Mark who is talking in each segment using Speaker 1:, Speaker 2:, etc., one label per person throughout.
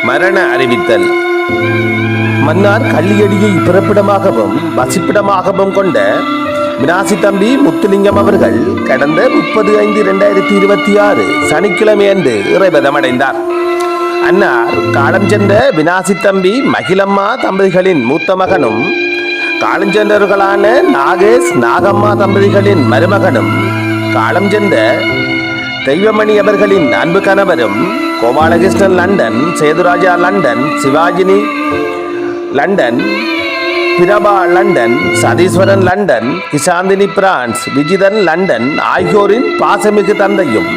Speaker 1: மரண அறிவித்தல். மன்னார் கள்ளியடியை பிறப்பிடமாகவும் வசிப்பிடமாகவும் கொண்ட வினாசி தம்பி முத்துலிங்கம் அவர்கள் கடந்த 30/5/2026 சனிக்கிழமை அன்று இறைபதமடைந்தார். அன்னார் காலம் சென்ற வினாசி தம்பி மகிழம்மா தம்பதிகளின் மூத்த மகனும் காலஞ்சென்றவர்களான நாகேஷ் நாகம்மா தம்பதிகளின் மருமகனும் காலம் சென்ற தெய்வமணி அவர்களின் அன்பு கணவரும் Gopalakrishnan London, Sethuraja London, Sivajini London, Prabha London, Satheeswaran London, Kishanthini France, Vijithan London ஆகியோரின் பாசமிகு தந்தையும்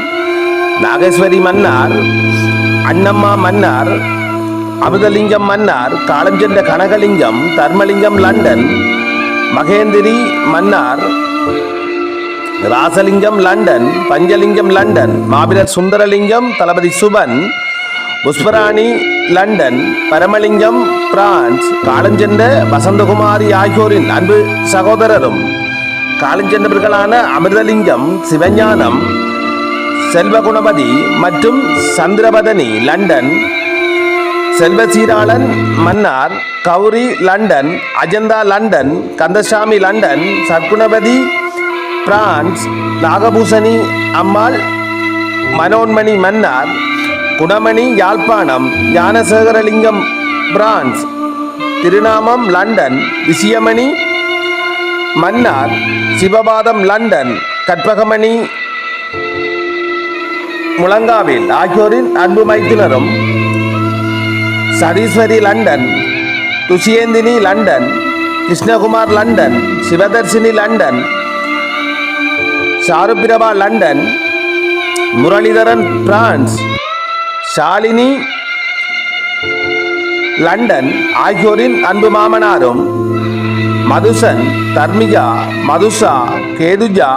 Speaker 1: நாகேஸ்வரி மன்னார், அண்ணம்மா மன்னார், அமுதலிங்கம் மன்னார், காலம் சென்ற Kanagalingam, Dharmalingam London, Mahendri Mannar, Rasalingam London, Panchalingam London, மாவீரர் சுந்தரலிங்கம், தளபதி சுபன், புஷ்பராணி லண்டன், பரமலிங்கம் பிரான்ஸ், காலஞ்சென்ற வசந்தகுமாரி ஆகியோரின் அன்பு சகோதரரும் காலஞ்சென்றவர்களான அமிர்தலிங்கம், சிவஞானம், செல்வகுணபதி மற்றும் Chandrapathani London, Selvaseeralan Mannar, Gowri London, Ajantha London, Kandasamy London, Sarkunapathy France, Nagapoosani Ammal, Manonmani Mannar, Gunamani Jaffna, Gnanasekaralingam France, Thirunamam London, Vishayamani Mannar, Sivapatham London, Karpagamani Mulankavil ஆகியோரின் அன்பு மைத்தினரும் Satheeswari London, Thushiyenthini London, Krishnakumar London, Sivatharsini London, Charuprabha London, Muralitharan France, Shalini London ஆகியோரின் அன்பு மாமனாரும் மதுசன், தர்மிகா, மதுஷா, கேதுஜா,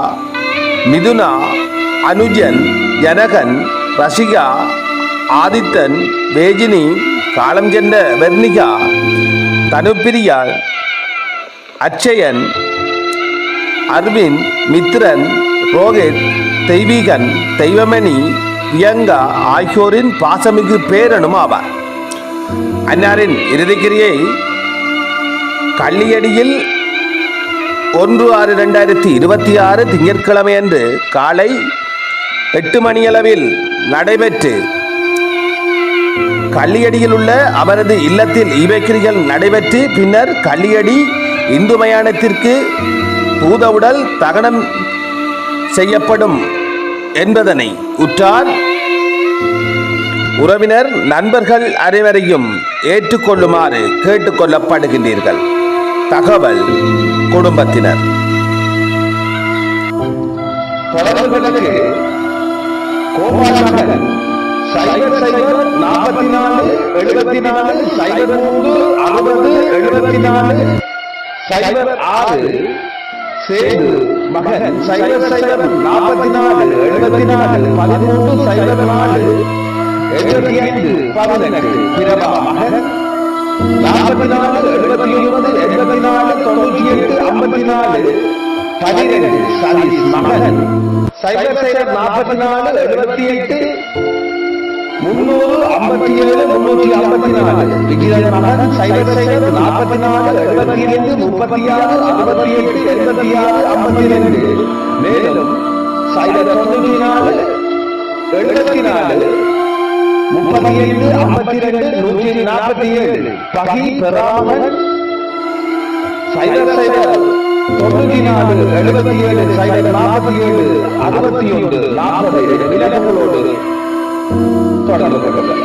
Speaker 1: மிதுனா, அனுஜன், ஜனகன், ரஷிகா, ஆதித்தன், வேஜினி, காலம் சென்ற வெர்னிகா, தனுப்பிரியா, அச்சயன், அரவிந்த், மித்ரன், ரோஹித், தெய்வீகன், தெய்வமணி, பியங்கா ஆகியோரின் பாசமிகு பேரனும் ஆவார். அன்னாரின் இறுதிக்கிரியை கள்ளியடியில் 1/6/2026 திங்கட்கிழமை அன்று காலை 8 மணியளவில் நடைபெற்று கள்ளியடியில் உள்ள அவரது இல்லத்தில் ஈவைக்கிரிகள் நடைபெற்று பின்னர் கள்ளியடி இந்து மயானத்திற்கு பூதவுடல் தகனம் செய்யப்படும் என்பதனை உற்றார் உறவினர் நண்பர்கள் அனைவரையும் ஏற்றுக்கொள்ளுமாறு கேட்டுக்கொள்ளப்படுகின்றீர்கள். தகவல் குடும்பத்தினர்.
Speaker 2: தொடர்புகளுக்கு கோபாலநகர் 044 74 03 60 74 06 சேது மகன் 0044 74 13 04 75 18 பிரபா மகன் 44 79 84 98 54 12 சதீஷ் மகன் 0044 78 300 57 354 விஜயன் மகன் 0044 75 36 68 86 52 மேலும் 094 74 37 52 147 பகி பெறாமல் 0094 77 047 61 40 விலங்குகளோடு தொடர்பு கொள்ளுங்கள்.